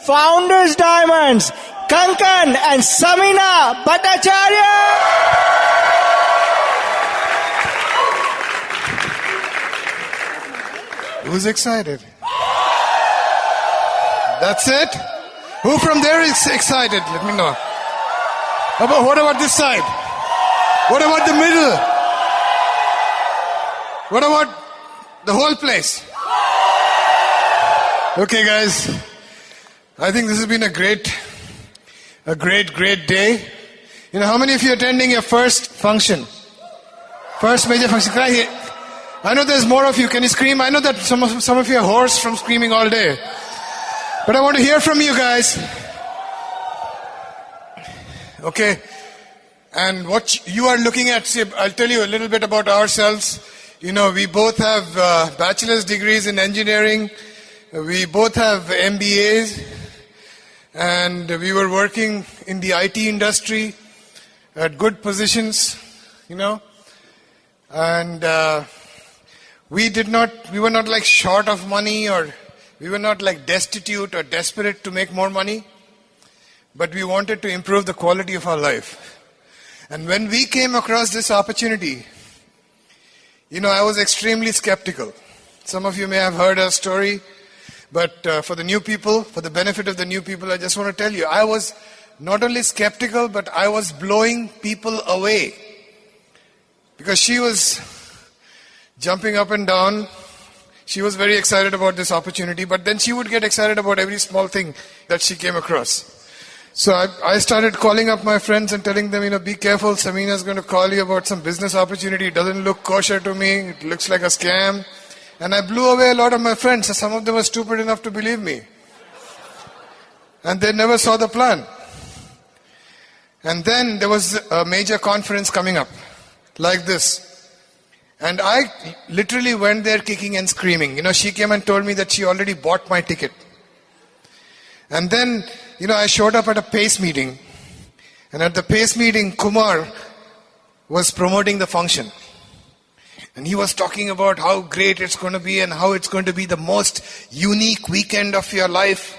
Founders Diamonds, Kankan and Samina Bhattacharya. Who's excited? That's it? Who from there is excited? Let me know. What about this side? What about the middle? What about the whole place? Okay, guys. I think this has been a great day. You know, how many of you are attending your first function? First major function. Can I hear? I know there's more of you. Can you scream? I know that some of you are hoarse from screaming all day. But I want to hear from you guys. Okay. And what you are looking at, see, I'll tell you a little bit about ourselves. You know, we both have bachelor's degrees in engineering. We both have MBAs. And we were working in the IT industry at good positions, you know. And we were not like short of money, or we were not like destitute or desperate to make more money. But we wanted to improve the quality of our life. And when we came across this opportunity, you know, I was extremely skeptical. Some of you may have heard our story, but for the new people, for the benefit of the new people, I just want to tell you, I was not only skeptical, but I was blowing people away. Because she was jumping up and down. She was very excited about this opportunity, but then she would get excited about every small thing that she came across. So I started calling up my friends and telling them, you know, be careful, Samina's going to call you about some business opportunity. It doesn't look kosher to me. It looks like a scam. And I blew away a lot of my friends. So some of them were stupid enough to believe me. And they never saw the plan. And then there was a major conference coming up, like this. And I literally went there kicking and screaming. You know, she came and told me that she already bought my ticket. And then, you know, I showed up at a PACE meeting. And at the PACE meeting, Kumar was promoting the function. And he was talking about how great it's going to be and how it's going to be the most unique weekend of your life.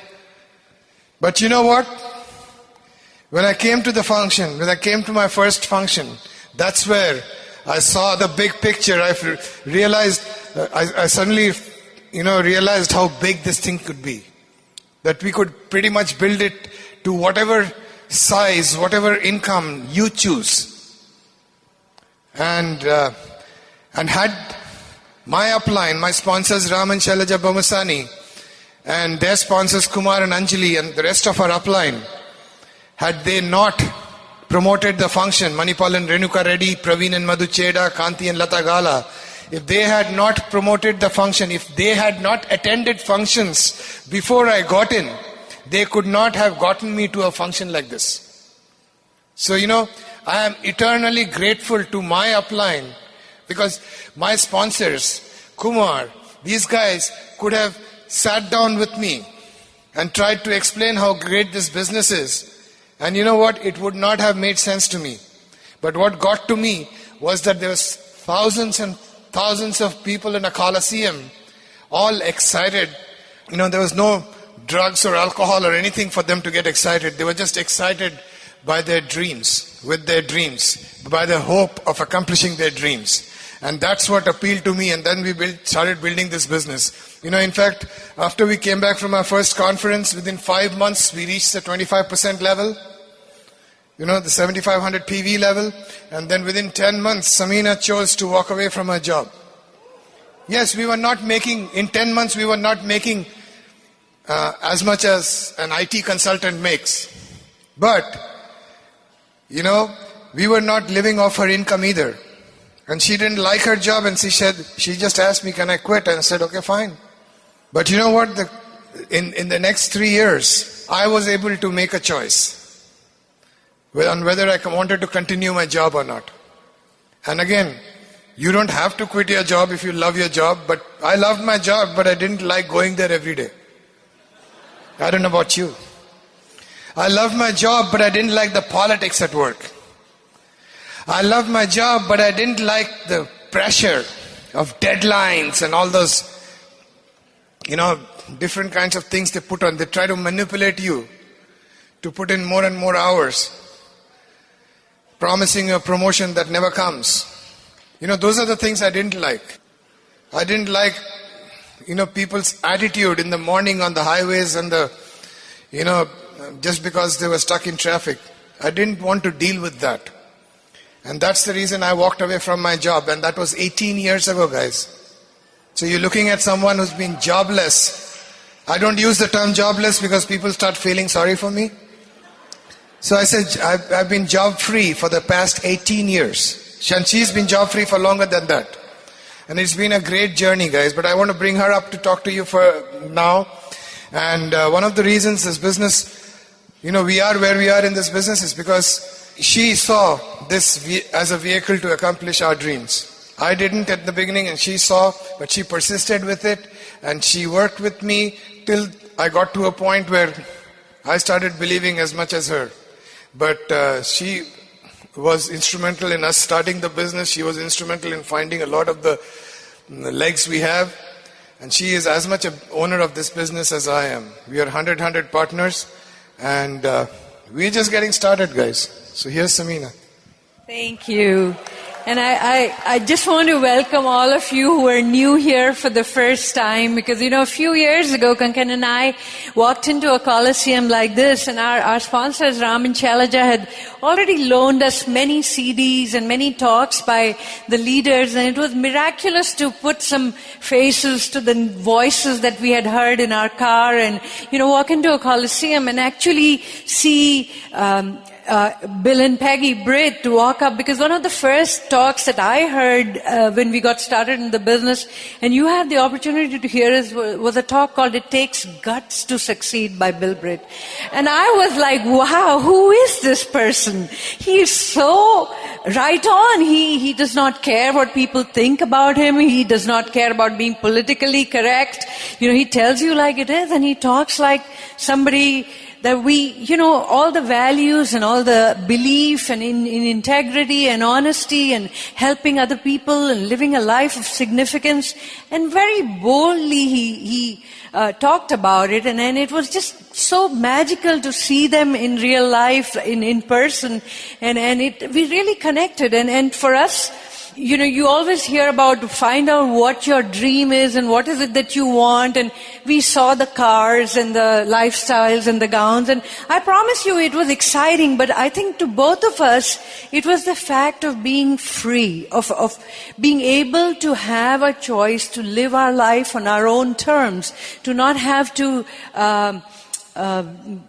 But you know what? When I came to the function, when I came to my first function, that's where I saw the big picture. I realized, I suddenly, you know, realized how big this thing could be. That we could pretty much build it to whatever size, whatever income you choose. And had my upline, my sponsors Ram and Shailaja Bhamasani, and their sponsors Kumar and Anjali and the rest of our upline, had they not promoted the function, Manipal and Renuka Reddy, Praveen and Madhu Cheda, Kanti and Lata Gala, if they had not promoted the function, if they had not attended functions before I got in, they could not have gotten me to a function like this. So, you know, I am eternally grateful to my upline, because my sponsors, Kumar, these guys could have sat down with me and tried to explain how great this business is. And you know what? It would not have made sense to me. But what got to me was that there was thousands and thousands of people in a coliseum, all excited. You know, there was no drugs or alcohol or anything for them to get excited. They were just excited by their dreams, with their dreams, by the hope of accomplishing their dreams. And that's what appealed to me. And then we started building this business. You know, in fact, after we came back from our first conference, within 5 months, we reached the 25% level. You know, the 7,500 PV level. And then within 10 months, Samina chose to walk away from her job. Yes, we were not making, in 10 months, we were not making as much as an IT consultant makes. But, you know, we were not living off her income either. And she didn't like her job, and she just asked me, can I quit? And I said, okay, fine. But you know what? In the next 3 years, I was able to make a choice on whether I wanted to continue my job or not. And again, you don't have to quit your job if you love your job, but I loved my job, but I didn't like going there every day. I don't know about you. I loved my job, but I didn't like the politics at work. I loved my job, but I didn't like the pressure of deadlines and all those, you know, different kinds of things they put on. They try to manipulate you to put in more and more hours, promising a promotion that never comes. Those are the things I didn't like. I didn't like, people's attitude in the morning on the highways and just because they were stuck in traffic. I didn't want to deal with that. And that's the reason I walked away from my job. And that was 18 years ago, guys. So you're looking at someone who's been jobless. I don't use the term jobless because people start feeling sorry for me. So I said, I've been job-free for the past 18 years. And she's been job-free for longer than that. And it's been a great journey, guys. But I want to bring her up to talk to you for now. And one of the reasons this business, we are where we are in this business is because she saw this as a vehicle to accomplish our dreams. I didn't at the beginning, and she saw, but she persisted with it. And she worked with me till I got to a point where I started believing as much as her. But she was instrumental in us starting the business. She was instrumental in finding a lot of the legs we have. And she is as much an owner of this business as I am. We are 100 partners. And we're just getting started, guys. So here's Samina. Thank you. And I just want to welcome all of you who are new here for the first time, because, a few years ago, Kankan and I walked into a coliseum like this, and our sponsors, Ram and Shailaja, had already loaned us many CDs and many talks by the leaders, and it was miraculous to put some faces to the voices that we had heard in our car and, walk into a coliseum and actually see Bill and Peggy Britt to walk up, because one of the first talks that I heard when we got started in the business, and you had the opportunity to hear it, was a talk called "It Takes Guts to Succeed" by Bill Britt. And I was like, wow, who is this person? He is so right on. He does not care what people think about him. He does not care about being politically correct. He tells you like it is, and he talks like somebody that we, all the values and all the belief and in integrity and honesty and helping other people and living a life of significance. And very boldly he talked about it. And it was just so magical to see them in real life, in person. And we really connected. And for us, you always hear about find out what your dream is and what is it that you want. And we saw the cars and the lifestyles and the gowns. And I promise you it was exciting. But I think to both of us, it was the fact of being free, of being able to have a choice to live our life on our own terms, to not have to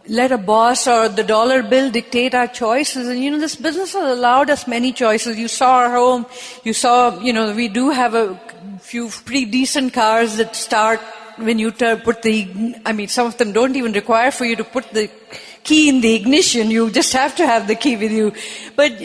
let a boss or the dollar bill dictate our choices. And this business has allowed us many choices. You saw our home. You saw, we do have a few pretty decent cars that start when you put some of them don't even require for you to put the key in the ignition. You just have to have the key with you. But,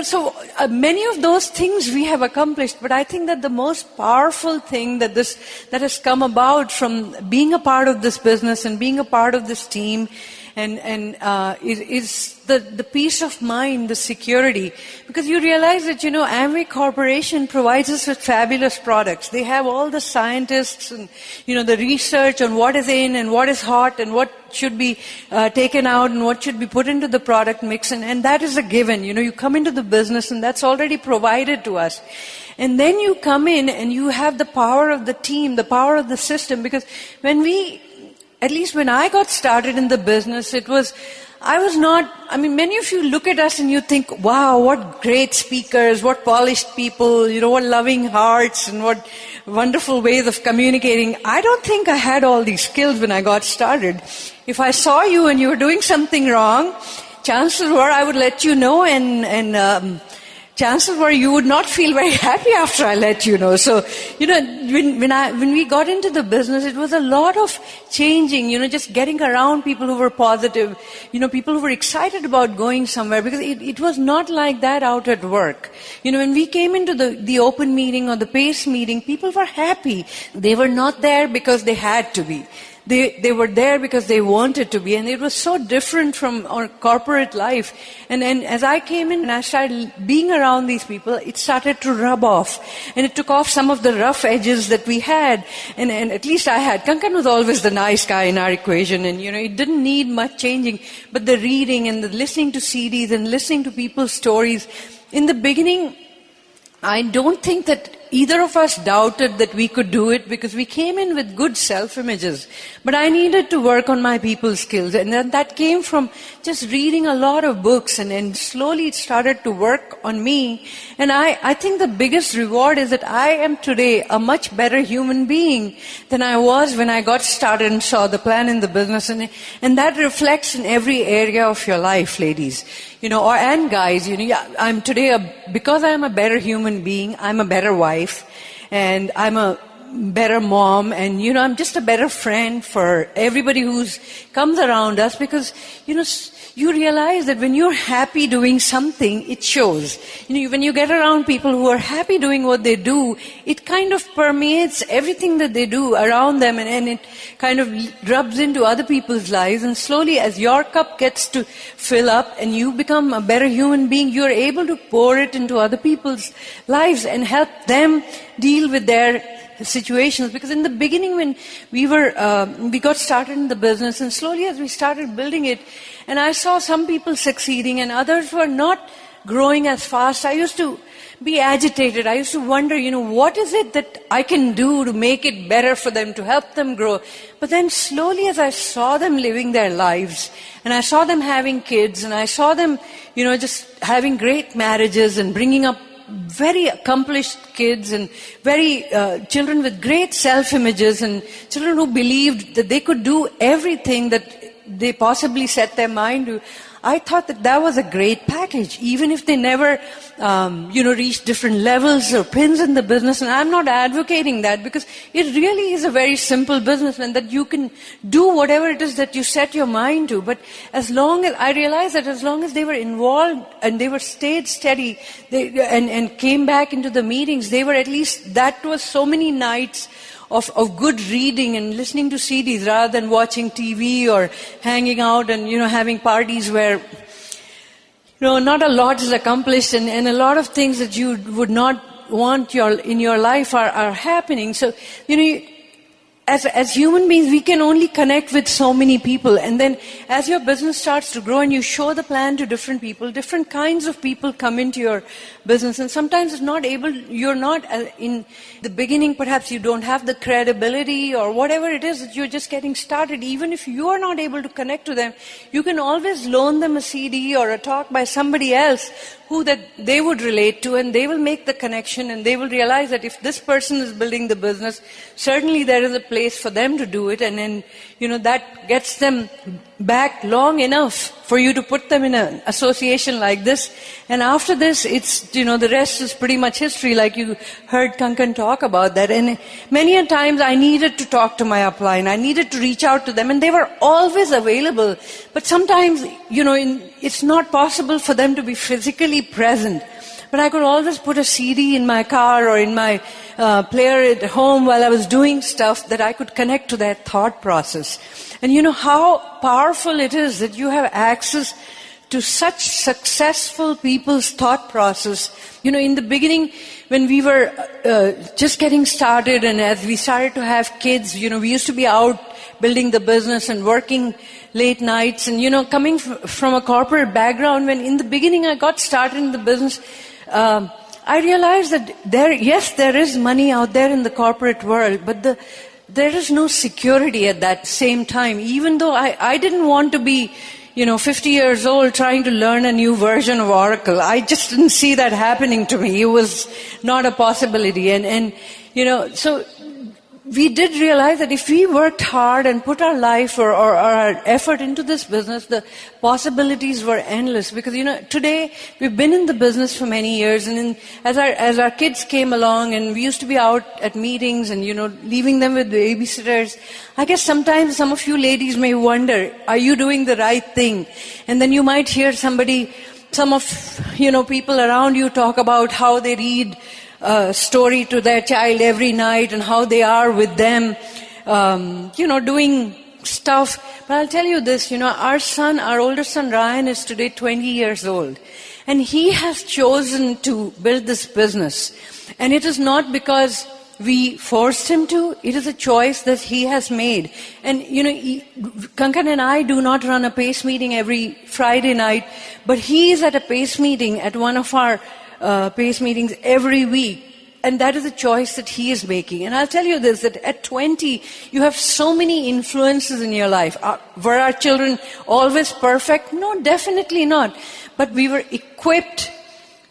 so many of those things we have accomplished. But I think that the most powerful thing that has come about from being a part of this business and being a part of this team is the peace of mind, the security. Because you realize that, Amway Corporation provides us with fabulous products. They have all the scientists and, the research on what is in and what is hot and what should be taken out and what should be put into the product mix. And that is a given. You come into the business and that's already provided to us. And then you come in and you have the power of the team, the power of the system. Because at least when I got started in the business, many of you look at us and you think, wow, what great speakers, what polished people, what loving hearts and what wonderful ways of communicating. I don't think I had all these skills when I got started. If I saw you and you were doing something wrong, chances were I would let you know, and chances were you would not feel very happy after I let you know. So, when we got into the business, it was a lot of changing, just getting around people who were positive, people who were excited about going somewhere, because it was not like that out at work. When we came into the open meeting or the PACE meeting, people were happy. They were not there because they had to be. They were there because they wanted to be, and it was so different from our corporate life. And as I came in and I started being around these people, it started to rub off. And it took off some of the rough edges that we had. And at least I had. Kankan was always the nice guy in our equation, and it didn't need much changing. But the reading and the listening to CDs and listening to people's stories, in the beginning, I don't think that either of us doubted that we could do it, because we came in with good self-images. But I needed to work on my people skills, and that came from just reading a lot of books, and slowly it started to work on me. And I think the biggest reward is that I am today a much better human being than I was when I got started and saw the plan in the business. And that reflects in every area of your life, ladies. And guys, I'm today, because I'm a better human being, I'm a better wife, and I'm a better mom, and I'm just a better friend for everybody who's comes around us, because you realize that when you're happy doing something, it shows. When you get around people who are happy doing what they do, it kind of permeates everything that they do around them, and it kind of rubs into other people's lives. And slowly, as your cup gets to fill up and you become a better human being, you're able to pour it into other people's lives and help them deal with their situations. Because in the beginning, when we got started in the business, and slowly as we started building it, and I saw some people succeeding and others were not growing as fast, I used to be agitated. I used to wonder, what is it that I can do to make it better for them, to help them grow? But then slowly, as I saw them living their lives, and I saw them having kids, and I saw them, just having great marriages and bringing up very accomplished kids, and very children with great self-images, and children who believed that they could do everything that they possibly set their mind to, I thought that was a great package, even if they never, reached different levels or pins in the business. And I'm not advocating that, because it really is a very simple business, and that you can do whatever it is that you set your mind to. But I realized that as long as they were involved and they were stayed steady, and came back into the meetings, they were at least, that was so many nights of good reading and listening to CDs rather than watching TV or hanging out and, having parties where, not a lot is accomplished, and a lot of things that you would not want in your life are happening. So, as human beings, we can only connect with so many people. And then as your business starts to grow and you show the plan to different people, different kinds of people come into your business. And sometimes you're not in the beginning, perhaps you don't have the credibility or whatever it is that you're just getting started. Even if you are not able to connect to them, you can always loan them a CD or a talk by somebody else who that they would relate to, and they will make the connection, and they will realize that if this person is building the business, certainly there is a place for them to do it, and then, that gets them back long enough for you to put them in an association like this. And after this, it's, the rest is pretty much history, like you heard Kankan talk about that. And many a times I needed to talk to my upline, I needed to reach out to them, and they were always available. But sometimes, it's not possible for them to be physically present. But I could always put a CD in my car or in my player at home while I was doing stuff that I could connect to their thought process. And how powerful it is that you have access to such successful people's thought process. In the beginning, when we were just getting started, and as we started to have kids, we used to be out building the business and working late nights, and coming from a corporate background, when in the beginning I got started in the business, I realized that there is money out there in the corporate world, but there is no security at that same time. Even though I didn't want to be 50 years old trying to learn a new version of Oracle. I just didn't see that happening to me. It was not a possibility. And so we did realize that if we worked hard and put our life or our effort into this business, the possibilities were endless. Because, today we've been in the business for many years, and as our kids came along and we used to be out at meetings and, leaving them with the babysitters, I guess sometimes some of you ladies may wonder, are you doing the right thing? And then you might hear some of, people around you talk about how they read story to their child every night and how they are with them, doing stuff. But I'll tell you this, our older son Ryan is today 20 years old. And he has chosen to build this business. And it is not because we forced him to. It is a choice that he has made. And, Kankan and I do not run a PACE meeting every Friday night, but he is at a PACE meeting, at one of our PACE meetings every week. And that is a choice that he is making. And I'll tell you this, that at 20, you have so many influences in your life. Were our children always perfect? No, definitely not. But we were equipped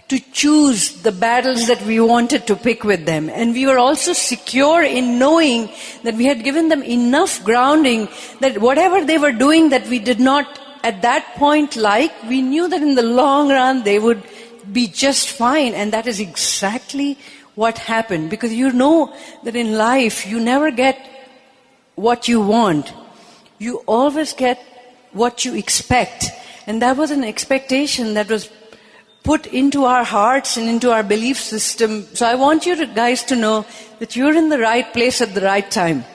to choose the battles that we wanted to pick with them. And we were also secure in knowing that we had given them enough grounding that whatever they were doing that we did not at that point like, we knew that in the long run they would be just fine. And that is exactly what happened. Because you know that in life you never get what you want. You always get what you expect. And that was an expectation that was put into our hearts and into our belief system. So I want you guys to know that you're in the right place at the right time.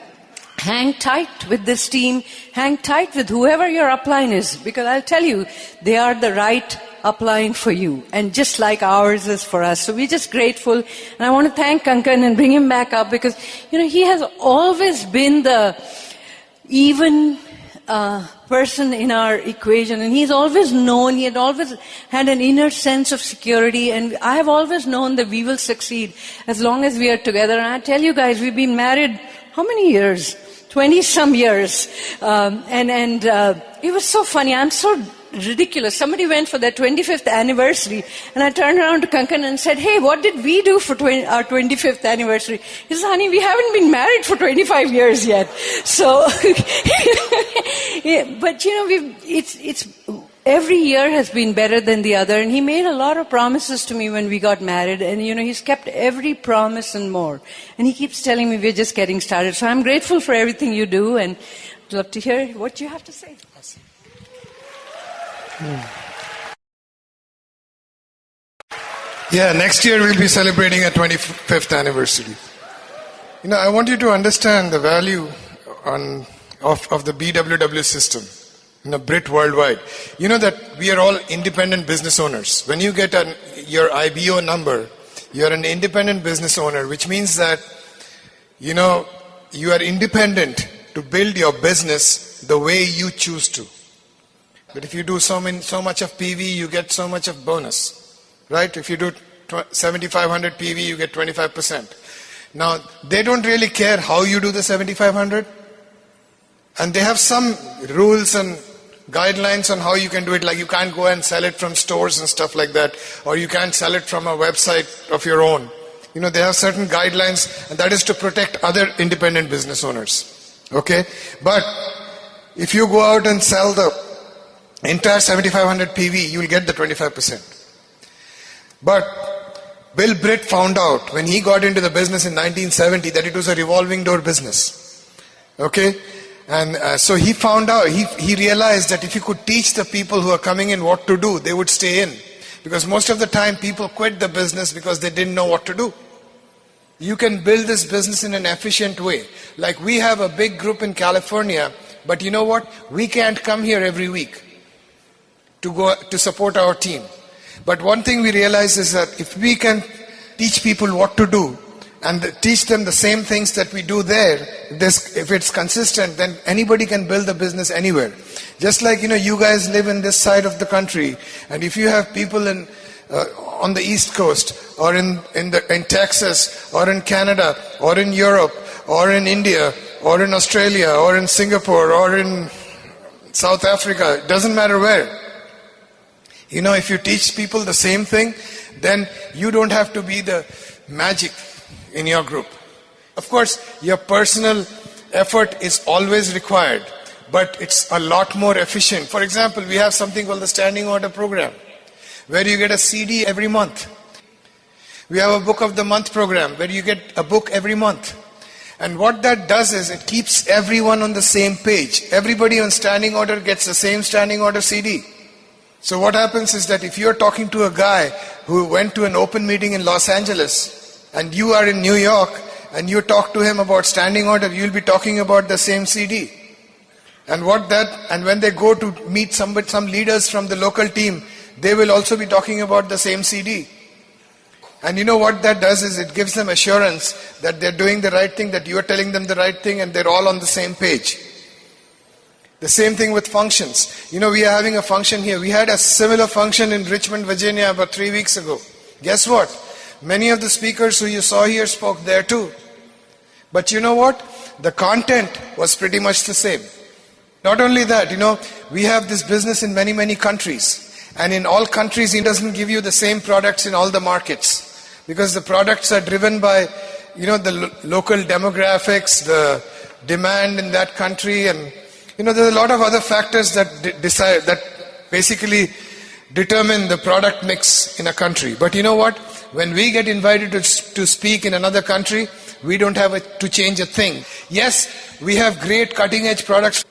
Hang tight with this team. Hang tight with whoever your upline is. Because I'll tell you, they are the right upline for you. And just like ours is for us. So we're just grateful. And I want to thank Kankan and bring him back up because, he has always been the even person in our equation, and he's always known, he had always had an inner sense of security, and I have always known that we will succeed as long as we are together. And I tell you guys, we've been married how many years? 20 some years. It was so funny. I'm so ridiculous. Somebody went for their 25th anniversary, and I turned around to Kankan and said, hey, what did we do for our 25th anniversary? He said, honey, we haven't been married for 25 years yet. So, but it's every year has been better than the other, and he made a lot of promises to me when we got married, and he's kept every promise and more. And he keeps telling me we're just getting started. So I'm grateful for everything you do, and I'd love to hear what you have to say. Awesome. Yeah, next year we'll be celebrating our 25th anniversary. I want you to understand the value of the BWW system. Brit worldwide. You know that we are all independent business owners. When you get your IBO number, you're an independent business owner, which means that, you are independent to build your business the way you choose to. But if you do so much of PV, you get so much of bonus, right? If you do 7,500 PV, you get 25%. Now, they don't really care how you do the 7,500. And they have some rules and guidelines on how you can do it, like you can't go and sell it from stores and stuff like that, or you can't sell it from a website of your own. They have certain guidelines, and that is to protect other independent business owners. Okay? But if you go out and sell the entire 7,500 PV, you will get the 25%. But Bill Britt found out when he got into the business in 1970 that it was a revolving door business. Okay? And so he found out, he realized that if he could teach the people who are coming in what to do, they would stay in. Because most of the time people quit the business because they didn't know what to do. You can build this business in an efficient way. Like we have a big group in California, but you know what? We can't come here every week to support our team. But one thing we realize is that if we can teach people what to do, and teach them the same things that we do there, if it's consistent, then anybody can build a business anywhere. Just like, you guys live in this side of the country, and if you have people on the East Coast, or in Texas, or in Canada, or in Europe, or in India, or in Australia, or in Singapore, or in South Africa, it doesn't matter where. If you teach people the same thing, then you don't have to be the magic in your group. Of course, your personal effort is always required, but it's a lot more efficient. For example, we have something called the Standing Order Program, where you get a CD every month. We have a Book of the Month program, where you get a book every month. And what that does is it keeps everyone on the same page. Everybody on Standing Order gets the same Standing Order CD. So what happens is that if you're talking to a guy who went to an open meeting in Los Angeles, and you are in New York, and you talk to him about Standing Order, you'll be talking about the same CD. And when they go to meet some leaders from the local team, they will also be talking about the same CD. And you know what that does is it gives them assurance that they're doing the right thing, that you are telling them the right thing, and they're all on the same page. The same thing with functions. You know, we are having a function here. We had a similar function in Richmond, Virginia about 3 weeks ago. Guess what? Many of the speakers who you saw here spoke there too. But you know what? The content was pretty much the same. Not only that, you know, we have this business in many, many countries. And in all countries, it doesn't give you the same products in all the markets. Because the products are driven by, you know, the local demographics, the demand in that country. And, you know, there's a lot of other factors that that basically determine the product mix in a country. But you know what? When we get invited to speak in another country, we don't have to change a thing. Yes, we have great cutting edge products.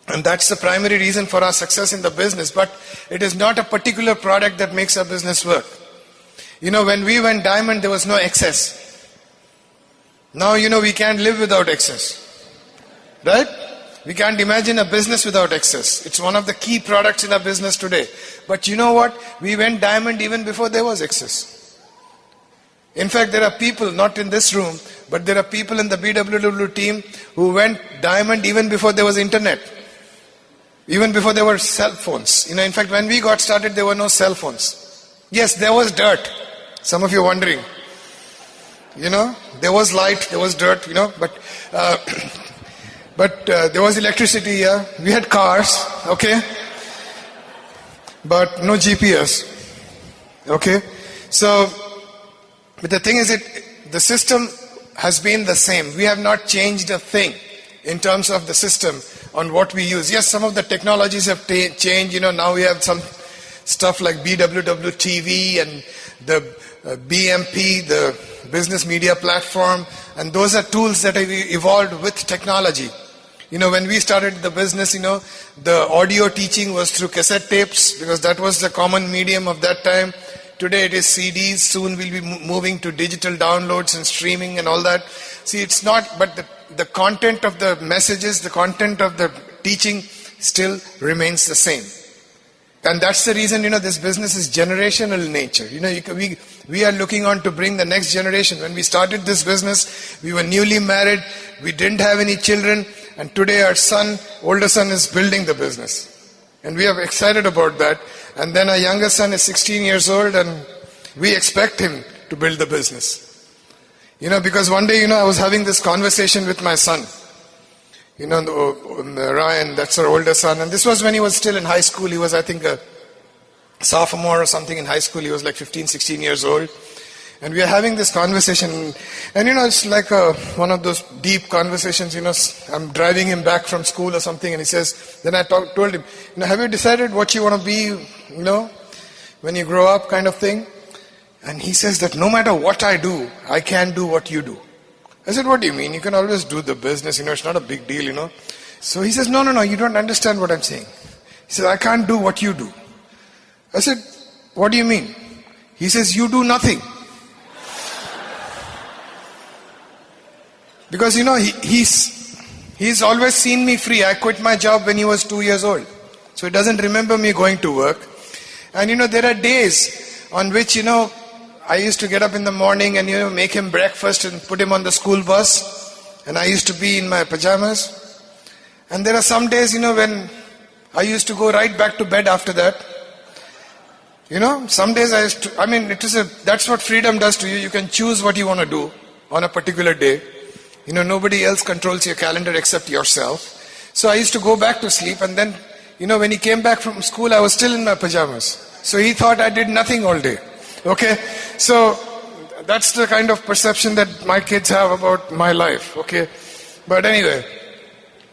And that's the primary reason for our success in the business. But it is not a particular product that makes our business work. You know, when we went diamond, there was no excess. Now, you know, we can't live without excess. Right? We can't imagine a business without excess. It's one of the key products in our business today. But you know what? We went diamond even before there was excess. In fact, there are people, not in this room, but there are people in the BWW team who went diamond even before there was internet. Even before there were cell phones. You know, in fact, when we got started, there were no cell phones. Yes, there was dirt. Some of you are wondering. You know, there was light, there was dirt, you know, but there was electricity, yeah. We had cars, okay. But no GPS, okay. So, but the thing is, the system has been the same. We have not changed a thing in terms of the system on what we use. Yes, some of the technologies have changed. You know, now we have some stuff like BWW TV and the BMP, the business media platform, and those are tools that have evolved with technology. You know, when we started the business, you know, the audio teaching was through cassette tapes because that was the common medium of that time. Today it is CDs. Soon we'll be moving to digital downloads and streaming and all that. See, it's not, but the content of the messages, the content of the teaching still remains the same. And that's the reason, you know, this business is generational in nature. You know, we are looking on to bring the next generation. When we started this business, we were newly married. We didn't have any children. And today our older son is building the business. And we are excited about that. And then our younger son is 16 years old and we expect him to build the business. You know, because one day, you know, I was having this conversation with my son. You know, Ryan, that's our older son. And this was when he was still in high school. He was, I think, a sophomore or something in high school. He was like 15, 16 years old. And we are having this conversation. And, you know, it's like one of those deep conversations. You know, I'm driving him back from school or something. And he says, then I told him, you know, have you decided what you want to be, you know, when you grow up kind of thing? And he says that no matter what I do, I can't do what you do. I said, what do you mean? You can always do the business, you know, it's not a big deal, you know. So he says, no, you don't understand what I'm saying. He says, I can't do what you do. I said, what do you mean? He says, you do nothing. Because, you know, he's always seen me free. I quit my job when he was 2 years old. So he doesn't remember me going to work. And, you know, there are days on which, you know, I used to get up in the morning and, you know, make him breakfast and put him on the school bus. And I used to be in my pajamas. And there are some days, you know, when I used to go right back to bed after that. You know, some days that's what freedom does to you. You can choose what you want to do on a particular day. You know, nobody else controls your calendar except yourself. So I used to go back to sleep and then, you know, when he came back from school, I was still in my pajamas. So he thought I did nothing all day. Okay, so that's the kind of perception that my kids have about my life. Okay, but anyway,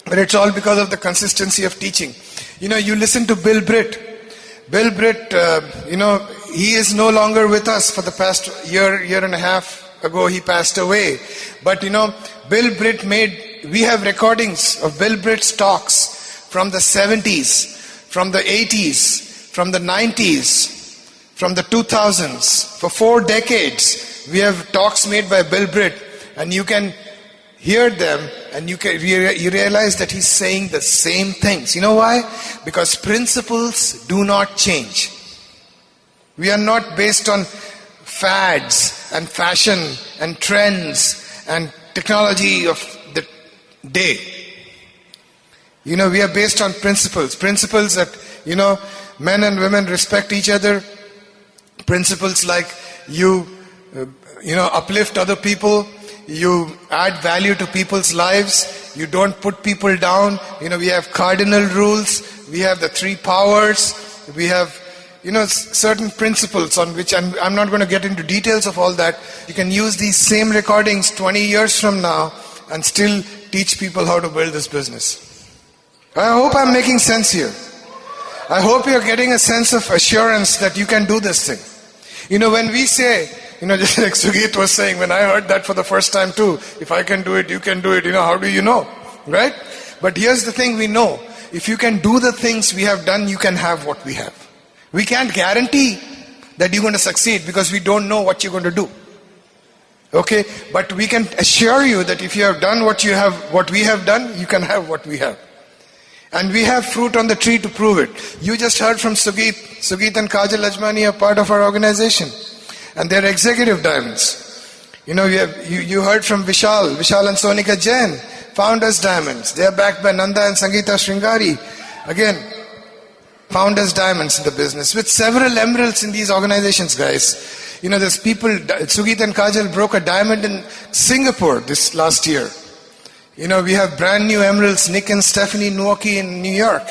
but it's all because of the consistency of teaching. You know, you listen to Bill Britt. Bill Britt, you know, he is no longer with us. For the past year and a half ago, he passed away. But you know, Bill Britt we have recordings of Bill Britt's talks from the 70s, from the 80s, from the 90s. From the 2000s, for 4 decades, we have talks made by Bill Britt, and you can hear them and you realize that he's saying the same things. You know why? Because principles do not change. We are not based on fads and fashion and trends and technology of the day. We are based on principles. Principles that, men and women respect each other. Principles like you uplift other people. You add value to people's lives. You don't put people down. We have cardinal rules. We have the 3 powers. We have, certain principles on which I'm not going to get into details of all that. You can use these same recordings 20 years from now and still teach people how to build this business. I hope I'm making sense here. I hope you're getting a sense of assurance that you can do this thing. When we say, just like Sugit was saying, when I heard that for the first time too, if I can do it, you can do it, how do you know? Right? But here's the thing we know. If you can do the things we have done, you can have what we have. We can't guarantee that you're going to succeed because we don't know what you're going to do. Okay? But we can assure you that if you have done what we have done, you can have what we have. And we have fruit on the tree to prove it. You just heard from Sugit. Sugit and Kajal Ajmani are part of our organization. And they're executive diamonds. You heard from Vishal and Sonika Jain, founders diamonds. They are backed by Nanda and Sangeeta Sringari. Again, founders diamonds in the business. With several emeralds in these organizations, guys. There's people, Sugit and Kajal broke a diamond in Singapore this last year. We have brand new emeralds, Nick and Stephanie Nwaki in New York.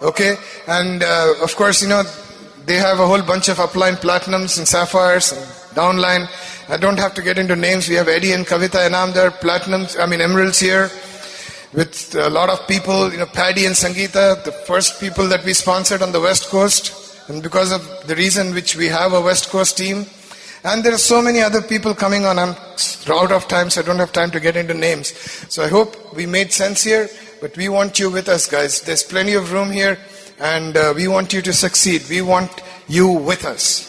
Okay? And of course, they have a whole bunch of upline platinums and sapphires and downline. I don't have to get into names. We have Eddie and Kavita Enamdar, emeralds here. With a lot of people, Paddy and Sangeeta, the first people that we sponsored on the West Coast. And because of the reason which we have a West Coast team. And there are so many other people coming on. I'm out of time, so I don't have time to get into names. So I hope we made sense here. But we want you with us, guys. There's plenty of room here. And we want you to succeed. We want you with us.